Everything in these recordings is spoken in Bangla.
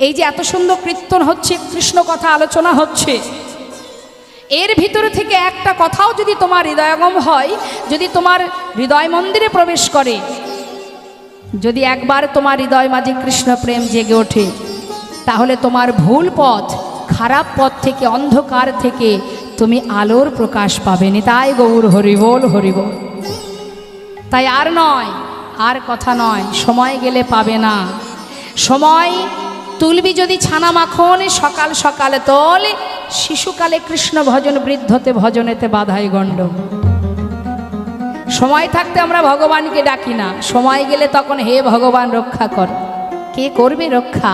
এই যে এত সুন্দর কীর্তন হচ্ছে, কৃষ্ণ কথা আলোচনা হচ্ছে, এর ভিতরে থেকে একটা কথাও যদি তোমার হৃদয়ঙ্গম হয়, যদি তোমার হৃদয় মন্দিরে প্রবেশ করে, যদি একবার তোমার হৃদয় মাঝে কৃষ্ণ প্রেম জেগে ওঠে, তাহলে তোমার ভুল পথ, খারাপ পথ থেকে, অন্ধকার থেকে তুমি আলোর প্রকাশ পাবে। নিতাই গৌর হরিবোল হরিবোল। তাই আর নয়, আর কথা নয়, সময় গেলে পাবে না। সময় তুলবি যদি ছানা মাখন, সকাল সকালে তোল, শিশুকালে কৃষ্ণ ভজন, বৃদ্ধতে ভজনেতে বাধাই গণ্ড। সময় থাকতে আমরা ভগবানকে ডাকি না, সময় গেলে তখন হে ভগবান রক্ষা কর। কে করবে রক্ষা?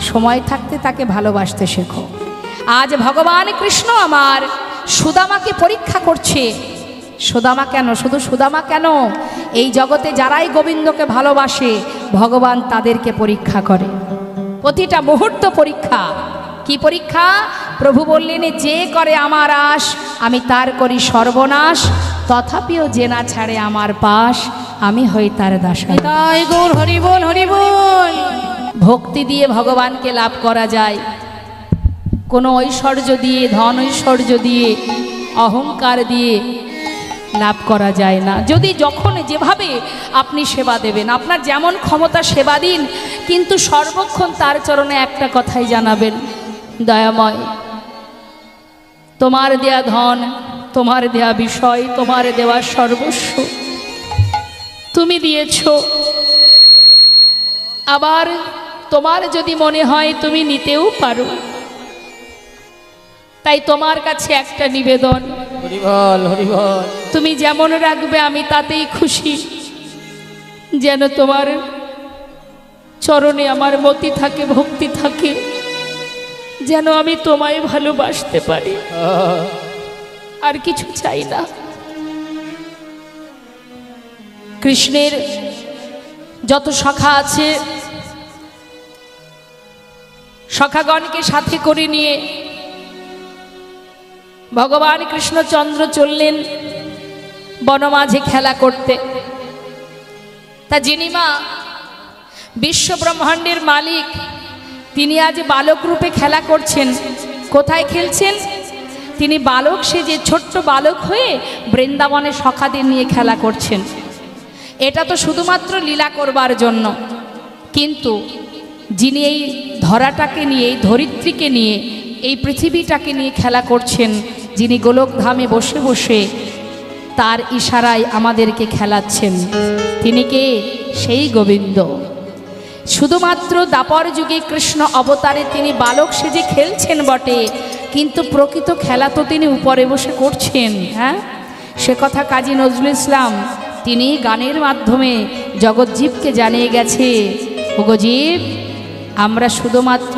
সময় থাকতে তাকে ভালোবাসতে শেখো। আজ ভগবান কৃষ্ণ আমার সুদামাকে পরীক্ষা করছে। সুদামা কেন? শুধু সুদামা কেন, এই জগতে যারাই গোবিন্দকে ভালোবাসে ভগবান তাদেরকে পরীক্ষা করে। প্রতিটা মুহূর্ত পরীক্ষা। কি পরীক্ষা? প্রভু বললেন, যে করে আমার আশ আমি তার করি সর্বনাশ, তথাপিও যে না ছাড়ে আমার পাশ আমি হই তার দাস। তাই গৌর হরি বল হরি বল। ভক্তি দিয়ে ভগবানকে লাভ করা যায়, কোনো ঐশ্বর্য দিয়ে, ধন ঐশ্বর্য দিয়ে, অহংকার দিয়ে লাভ করা যায় না। যদি যখন যেভাবে আপনি সেবা দেবেন, আপনার যেমন ক্ষমতা সেবা দিন, কিন্তু সর্বক্ষণ তার চরণে একটা কথাই জানাবেন, দয়াময় তোমার দেয়া ধন, তোমার দেয়া বিষয়, তোমার দেওয়া সর্বস্ব তুমি দিয়েছ। আবার তোমার যদি মনে হয় তুমি নিতেও পারো, তাই তোমার কাছে একটা নিবেদন, হরি বল হরি বল। তুমি যেমন রাখবে আমি তাতেই খুশি। যেন তোমার চরণে আমার মতি থাকে, ভক্তি থাকে, যেন আমি তোমায় ভালোবাসতে পারি, আর কিছু চাই না। কৃষ্ণের যত সখা আছে, সখাগণকে সাথে করে নিয়ে ভগবান কৃষ্ণচন্দ্র চললেন বনমাঝে খেলা করতে। তা যিনি মা বিশ্ব ব্রহ্মাণ্ডের মালিক, তিনি আজ বালক রূপে খেলা করছেন। কোথায় খেলছেন? তিনি বালক সেজে, ছোট্ট বালক হয়ে বৃন্দাবনে সখাদের নিয়ে খেলা করছেন। এটা তো শুধুমাত্র লীলা করবার জন্য, কিন্তু যিনি এই ধরাটাকে নিয়ে, এই ধরিত্রীকে নিয়ে, এই পৃথিবীটাকে নিয়ে খেলা করছেন, যিনি গোলকধামে বসে বসে তার ইশারায় আমাদেরকে খেলাচ্ছেন, তিনি কে? সেই গোবিন্দ। শুধুমাত্র দ্বাপর যুগে কৃষ্ণ অবতারে তিনি বালক সেজে খেলছেন বটে, কিন্তু প্রকৃত খেলা তো তিনি উপরে বসে করছেন। হ্যাঁ, সে কথা কাজী নজরুল ইসলাম তিনি গানের মাধ্যমে জগৎজীবকে জানিয়ে গেছে, ওগো জীব, আমরা শুধুমাত্র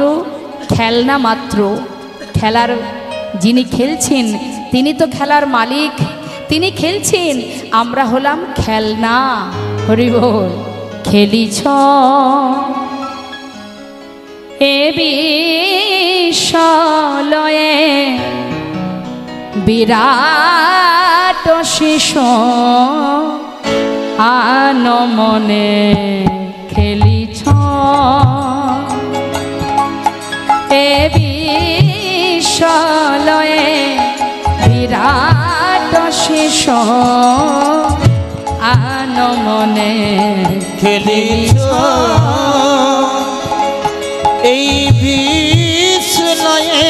খেলনা মাত্র। খেলার যিনি খেলছেন তিনি তো খেলার মালিক, তিনি খেলছেন, আমরা হলাম খেলনা। হরি বল। খেলিছ এ বিশ্বলয়ে বিরাট শিশু আনমনে খেলিছ এ বিশ্বলয়ে বিরাট শিশু আনমনে খেলিছ এই বিশ্বলয়ে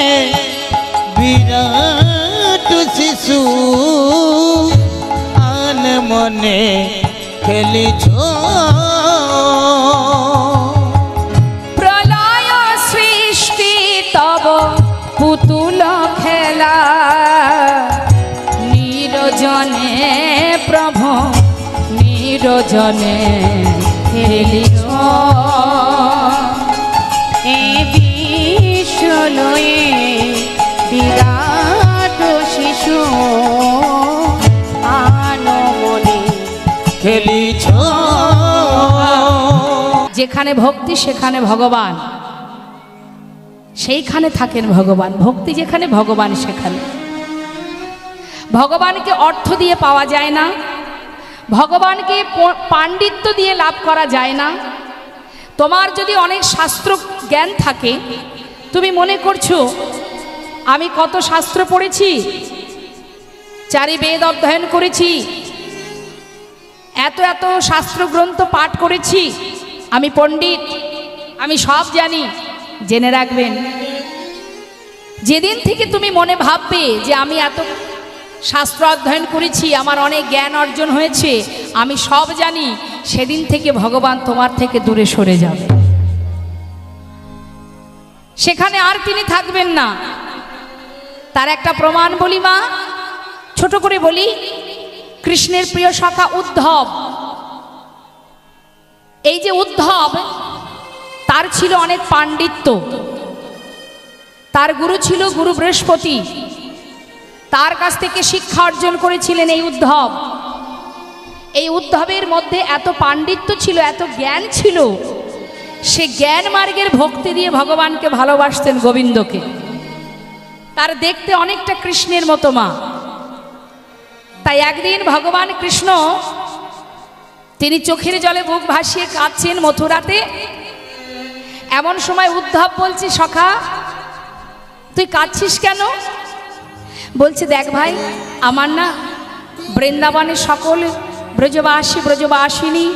বিরাট শিশু আনমনে খেলিছ। প্রলয় সৃষ্টি তব পুতুল খেলা, নিরজনে প্রভু নিরজনে খেলিছ এ বিশ্বলয়ে বিরাট শিশু আনমনে খেলিছ। যেখানে ভক্তি সেখানে ভগবান, সেইখানে থাকেন ভগবান। ভক্তি যেখানে, ভগবান সেখানে। ভগবানকে অর্থ দিয়ে পাওয়া যায় না, ভগবানকে পাণ্ডিত্য দিয়ে লাভ করা যায় না। তোমার যদি অনেক শাস্ত্র জ্ঞান থাকে, তুমি মনে করছো আমি কত শাস্ত্র পড়েছি, 4 বেদ অধ্যয়ন করেছি, এত এত শাস্ত্র গ্রন্থ পাঠ করেছি, আমি পণ্ডিত, আমি সব জানি। জেনে রাখবেন, যেদিন থেকে তুমি মনে ভাববে যে আমি এত শাস্ত্র অধ্যয়ন করেছি, আমার অনেক জ্ঞান অর্জন হয়েছে, আমি সব জানি, সেদিন থেকে ভগবান তোমার থেকে দূরে সরে যাবে। সেখানে আর তিনি থাকবেন না। তার একটা প্রমাণ বলি মা, ছোট করে বলি। কৃষ্ণের প্রিয় সখা উদ্ধব, এই যে উদ্ধব, তার ছিল অনেক পাণ্ডিত্য। তার গুরু ছিল গুরু বৃহস্পতি, তার কাছ থেকে শিক্ষা অর্জন করেছিলেন এই উদ্ধব। এই উদ্ধবের মধ্যে এত পাণ্ডিত্য ছিল, এত জ্ঞান ছিল, সে জ্ঞান মার্গের ভক্তি দিয়ে ভগবানকে ভালোবাসতেন, গোবিন্দকে। তার দেখতে অনেকটা কৃষ্ণের মতো মা। তাই একদিন ভগবান কৃষ্ণ তিনি চোখের জলে বুক ভাসিয়ে কাঁদছেন মথুরাতে। এমন সময় উদ্ধব বলছে, সখা তুই কাঁদছিস কেন? বলছে, দেখ ভাই, আমার না বৃন্দাবনের সকল ব্রজবাসী ব্রজবাসিনী,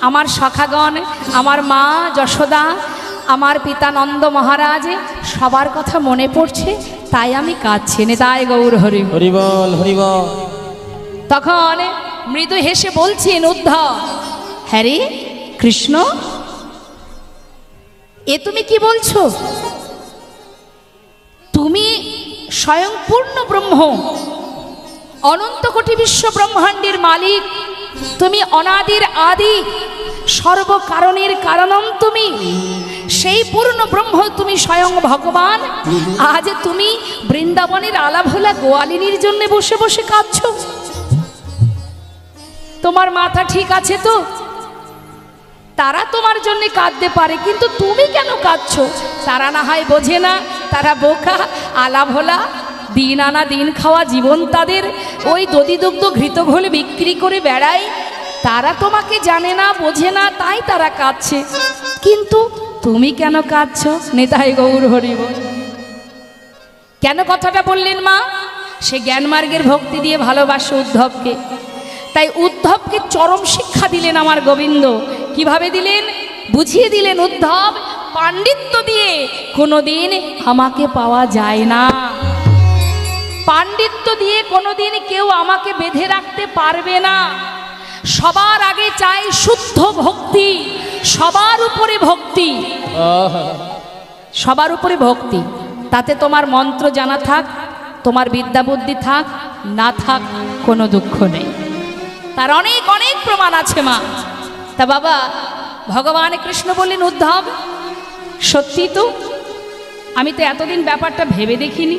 আমার সখাগণ, আমার মা যশোদা, আমার পিতা নন্দ মহারাজ, সবার কথা মনে পড়ছে, তাই আমি কাঁদছি। নিতাই গৌর হরি হরি বল, হরি বল। তখন মৃদু হেসে বলছেন উদ্ধব, হ্যাঁ রে কৃষ্ণ, এ তুমি কি বলছো? তুমি স্বয়ং পূর্ণ ব্রহ্ম, অনন্ত কোটি বিশ্ব ব্রহ্মাণ্ডের মালিক, তুমি অনাদির আদি, সর্বকারণের কারণম তুমি, সেই পূর্ণ ব্রহ্ম, তুমি স্বয়ং ভগবান। আজ তুমি বৃন্দাবনের আলাভোলা গোয়ালিনীর জন্য বসে বসে কাঁদছো? তোমার মাথা ঠিক আছে তো? তারা তোমার জন্য কাঁদতে পারে, কিন্তু তুমি কেন কাঁদছো? তারা না হয় বোঝে না, তারা বোকা, আলাভোলা, দিন আনা দিন খাওয়া জীবন তাদের, ওই দধি দুগ্ধ ঘৃত ঘোলে বিক্রি করে বেড়ায়। তারা তোমাকে জানে না, বোঝে না, তাই তারা কাঁদছে। কিন্তু তুমি কেন কাঁদছো? নিতাই গৌর হরি বল। কেন কথাটা বললেন মা? সে জ্ঞানমার্গের ভক্তি দিয়ে ভালোবাসে উদ্ধবকে। তাই উদ্ধবকে চরম শিক্ষা দিলেন আমার গোবিন্দ। কিভাবে দিলেন? বুঝিয়ে দিলেন, উদ্ধব, পাণ্ডিত্য দিয়ে কোনোদিন আমাকে পাওয়া যায় না। পাণ্ডিত্য দিয়ে কোনোদিন কেউ আমাকে বেঁধে রাখতে পারবে না। সবার আগে চাই শুদ্ধ ভক্তি, সবার উপরে ভক্তি, সবার উপরে ভক্তি। তাতে তোমার মন্ত্র জানা থাক, তোমার বিদ্যা বুদ্ধি থাক, না থাক, কোনো দুঃখ নেই। তার অনেক অনেক প্রমাণ আছে মা। তা বাবা, ভগবান কৃষ্ণ বললেন, উদ্ধব, সত্যি তো, আমি তো এতদিন ব্যাপারটা ভেবে দেখিনি,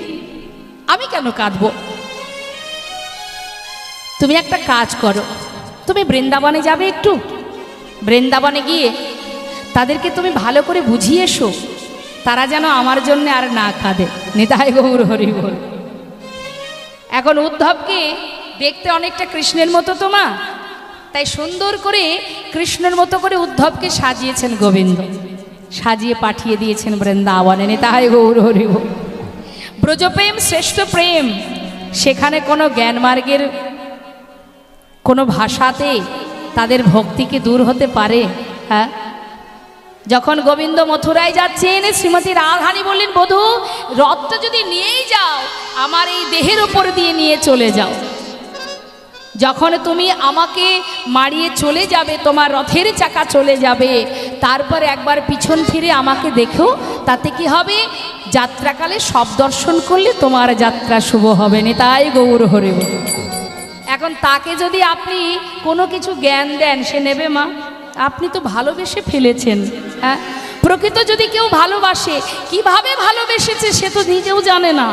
আমি কেন কাঁদবো? তুমি একটা কাজ করো, তুমি বৃন্দাবনে যাবে, একটু বৃন্দাবনে গিয়ে তাদেরকে তুমি ভালো করে বুঝিয়ে এসো, তারা যেন আমার জন্য আর না কাঁদে। নিতাই গৌর হরি বল। এখন উদ্ধবকে দেখতে অনেকটা কৃষ্ণের মতো তো মা, তাই সুন্দর করে কৃষ্ণের মতো করে উদ্ধবকে সাজিয়েছেন গোবিন্দ, সাজিয়ে পাঠিয়ে দিয়েছেন বৃন্দাবনে। নিতাই গৌর হরি বল। ব্রজপ্রেম শ্রেষ্ঠ প্রেম, সেখানে কোনো জ্ঞানমার্গের কোনো ভাষাতে তাদের ভক্তিকে দূর হতে পারে? হ্যাঁ, যখন গোবিন্দ মথুরায় যাচ্ছেন, শ্রীমতী রাধারানী বললেন, বধূ, রথটা যদি নিয়েই যাও, আমার এই দেহের ওপর দিয়ে নিয়ে চলে যাও। যখন তুমি আমাকে মারিয়ে চলে যাবে, তোমার রথের চাকা চলে যাবে, তারপর একবার পিছন ফিরে আমাকে দেখো, তাতে কি হবে? যাত্রাকালে সব দর্শন করলে তোমার যাত্রা শুভ হবে। নিতাই গৌর হরি বল। এখন তাকে যদি আপনি কোনো কিছু জ্ঞান দেন, সে নেবে মা? আপনি তো ভালোবেসে ফেলেছেন। হ্যাঁ, প্রকৃত যদি কেউ ভালোবাসে, কিভাবে ভালোবেসেছে সে তো নিজেও জানে না।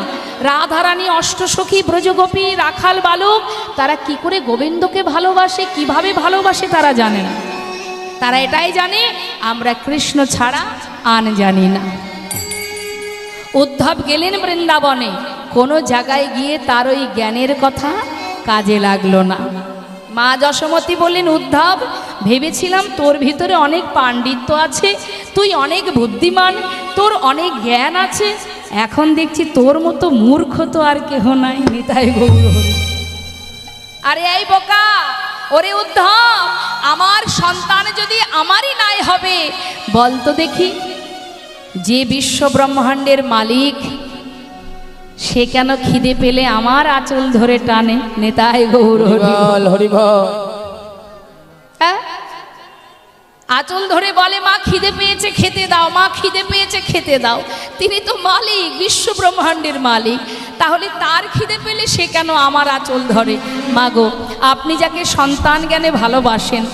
রাধারানী, অষ্টসখী, ব্রজগোপী, রাখাল বালক, তারা কি করে গোবিন্দকে ভালোবাসে, কিভাবে ভালোবাসে তারা জানে না। তারা এটাই জানে, আমরা কৃষ্ণ ছাড়া আন জানি না। উদ্ধব গেলেন বৃন্দাবনে, কোনো জায়গায় গিয়ে তার ওই জ্ঞানের কথা কাজে লাগলো না। মা যশোমতী বললেন, উদ্ধব, ভেবেছিলাম তোর ভিতরে অনেক পাণ্ডিত্য আছে, তুই অনেক বুদ্ধিমান, তোর অনেক জ্ঞান আছে, এখন দেখছি তোর মতো মূর্খ তো আর কেহ নাই। নিতাই গৌর হরি। আরে এই বোকা, ওরে উদ্ধব, আমার সন্তান যদি আমারই নাই হবে, বলতো দেখি, যে বিশ্ব ব্রহ্মাণ্ডের মালিক সে কেন খিদে পেলে আমার আঁচল ধরে টানে? নেতাই গৌর হরি হরিবল। হ্যাঁ, আঁচল ধরে বলে, মা খিদে পেয়েছে খেতে দাও, মা খিদে পেয়েছে খেতে দাও। তিনি তো মালিক, বিশ্ব ব্রহ্মাণ্ডের মালিক, তাহলে তার খিদে পেলে সে কেন আমার আঁচল ধরে? মাগো, আপনি যাকে সন্তান জ্ঞানে ভালোবাসেন,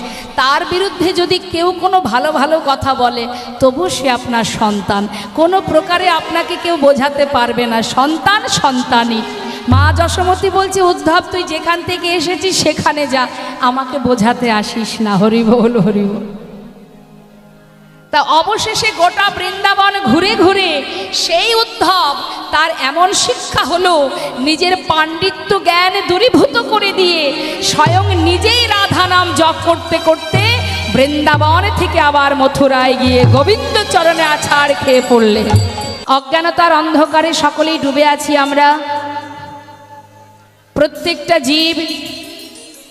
তার বিরুদ্ধে যদি কেউ কোনো ভালো ভালো কথা বলে, তবু সে আপনার সন্তান, কোনো প্রকারে আপনাকে কেউ বোঝাতে পারবে না। সন্তান সন্তানই। মা যশোমতী বলছে, উদ্ধব, তুই যেখান থেকে এসেছিস সেখানে যা, আমাকে বোঝাতে আসিস না। হরি বল, হরি বল। তা অবশেষে গোটা বৃন্দাবন ঘুরে ঘুরে সেই উদ্ধব, তার এমন শিক্ষা হলো, নিজের পাণ্ডিত্য জ্ঞান দূরীভূত করে দিয়ে স্বয়ং নিজেই রাধা নাম জপ করতে করতে বৃন্দাবন থেকে আবার মথুরায় গিয়ে গোবিন্দ চরণে আছাড় খেয়ে পড়লেন। অজ্ঞানতার অন্ধকারে সকলেই ডুবে আছি আমরা। প্রত্যেকটা জীব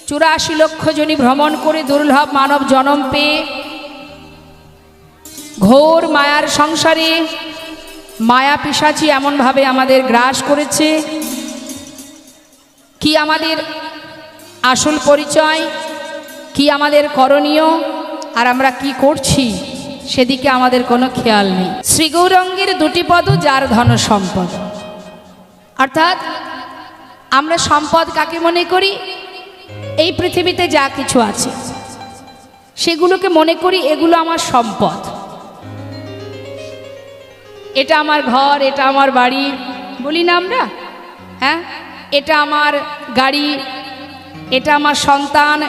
84 লক্ষ জনি ভ্রমণ করে দুর্লভ মানব জন্ম পেয়ে ঘোর মায়ার সংসারে মায়া পিশাচি এমনভাবে আমাদের গ্রাস করেছে। কি আমাদের আসল পরিচয়, কি আমাদের করণীয়, আর আমরা কি করছি সেদিকে আমাদের কোনো খেয়াল নেই। শ্রী গৌরাঙ্গের 2টি পদ, যার ধন সম্পদ। অর্থাৎ আমরা সম্পদ কাকে মনে করি? এই পৃথিবীতে যা কিছু আছে সেগুলোকে মনে করি এগুলো আমার সম্পদ। এটা আমার ঘর, এটা আমার বাড়ি, বলি না আমরা? হ্যাঁ, এটা আমার গাড়ি, এটা আমার সন্তান,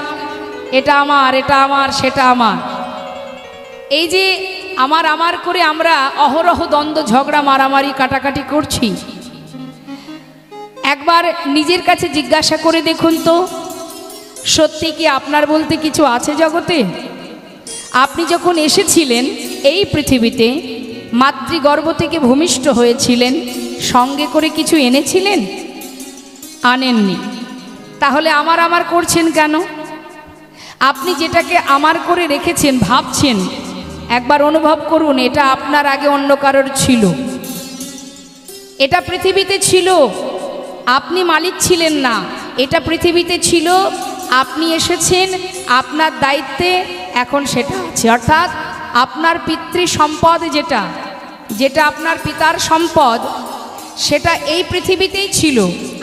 এটা আমার, এটা আমার, সেটা আমার। এই যে আমার আমার করে আমরা অহরহ দ্বন্দ্ব, ঝগড়া, মারামারি, কাটাকাটি করছি। একবার নিজের কাছে জিজ্ঞাসা করে দেখুন তো, সত্যি কি আপনার বলতে কিছু আছে জগতে? আপনি যখন এসেছিলেন এই পৃথিবীতে, মাতৃগর্ভ থেকে ভূমিষ্ঠ হয়েছিলেন, সঙ্গে করে কিছু এনেছিলেন? আনেননি। তাহলে আমার আমার করছেন কেন? আপনি যেটাকে আমার করে রেখেছেন, ভাবছেন, একবার অনুভব করুন, এটা আপনার আগে অন্য কারোর ছিল। এটা পৃথিবীতে ছিল, আপনি মালিক ছিলেন না। এটা পৃথিবীতে ছিল, আপনি এসেছেন, আপনার দায়িত্বে এখন সেটা আছে। অর্থাৎ আপনার পিতৃ সম্পদ, যেটা যেটা আপনার পিতার সম্পদ, সেটা এই পৃথিবীতেই ছিল,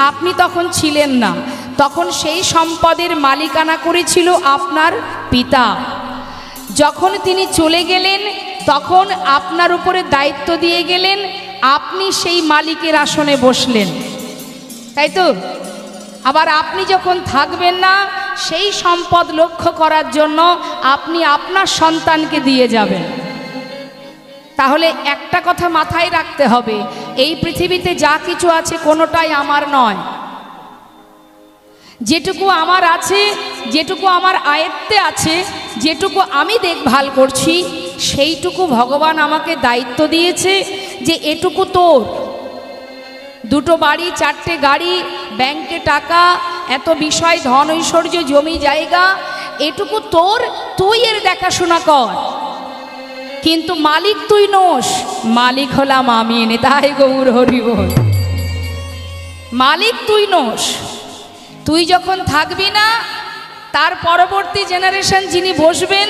আপনি তখন ছিলেন না। তখন সেই সম্পদের মালিকানা করেছিল আপনার পিতা। যখন তিনি চলে গেলেন, তখন আপনার উপরে দায়িত্ব দিয়ে গেলেন, আপনি সেই মালিকের আসনে বসলেন, তাই তো? আবার আপনি যখন থাকবেন না, সেই সম্পদ লক্ষ্য করার জন্য আপনি আপনার সন্তানকে দিয়ে যাবেন। তাহলে একটা কথা মাথায় রাখতে হবে, এই পৃথিবীতে যা কিছু আছে কোনোটাই আমার নয়। যেটুকু আমার আছে, যেটুকু আমার আয়ত্তে আছে, যেটুকু আমি দেখভাল করছি, সেইটুকু ভগবান আমাকে দায়িত্ব দিয়েছে যে এটুকু তোর। 2টো বাড়ি, 4টে গাড়ি, ব্যাংকে টাকা, এত বিষয়, ধন ঐশ্বর্য, জমি জায়গা, এটুকু তোর, তুই এর দেখাশোনা কর। কিন্তু মালিক তুই নোস, মালিক হলাম আমি। নেতাই গৌর হরি বল। মালিক তুই নোস। তুই যখন থাকবি না, তার পরবর্তী জেনারেশন যিনি বসবেন,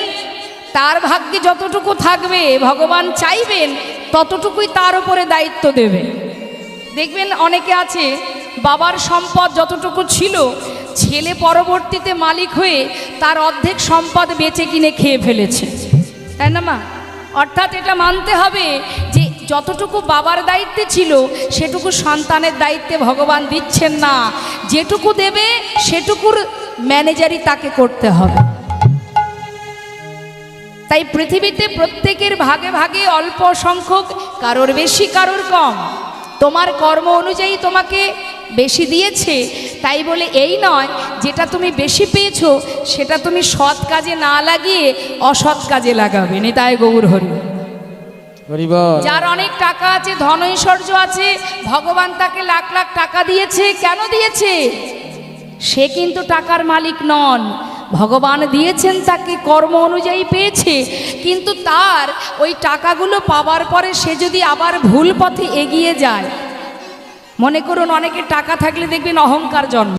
তার ভাগ্যে যতটুকু থাকবে ভগবান চাইবেন ততটুকুই তার উপরে দায়িত্ব দেবে। দেখবেন অনেকে আছে, বাবার সম্পদ যতটুকু ছিল, ছেলে পরবর্তীতে মালিক হয়ে তার অর্ধেক সম্পদ বেচে কিনে খেয়ে ফেলেছে, তাই না মা? অর্থাৎ এটা মানতে হবে যে যতটুকু বাবার দায়িত্বে ছিল সেটুকু সন্তানের দায়িত্বে ভগবান দিচ্ছেন না। যেটুকু দেবে সেটুকুর ম্যানেজারই তাকে করতে হবে। তাই পৃথিবীতে প্রত্যেকের ভাগে ভাগে অল্প সংখ্যক, কারোর বেশি কারোর কম, তোমার কর্ম অনুযায়ী তোমাকে বেশি দিয়েছে, তাই বলে এই নয় যেটা তুমি বেশি পেয়েছো সেটা তুমি সৎ কাজে না লাগিয়ে অসৎ কাজে লাগাবে। নিতাই গৌর হরি। যার অনেক টাকা আছে, ধন ঐশ্বর্য আছে, ভগবান তাকে লাখ লাখ টাকা দিয়েছে, কেন দিয়েছে? সে কিন্তু টাকার মালিক নন, ভগবান দিয়েছেন তাকে, কর্ম অনুযায়ী পেয়েছে। কিন্তু তার ওই টাকাগুলো পাওয়ার পরে সে যদি আবার ভুল পথে এগিয়ে যায়, মনে করুন অনেকের টাকা থাকলে দেখবেন অহংকার জন্ম,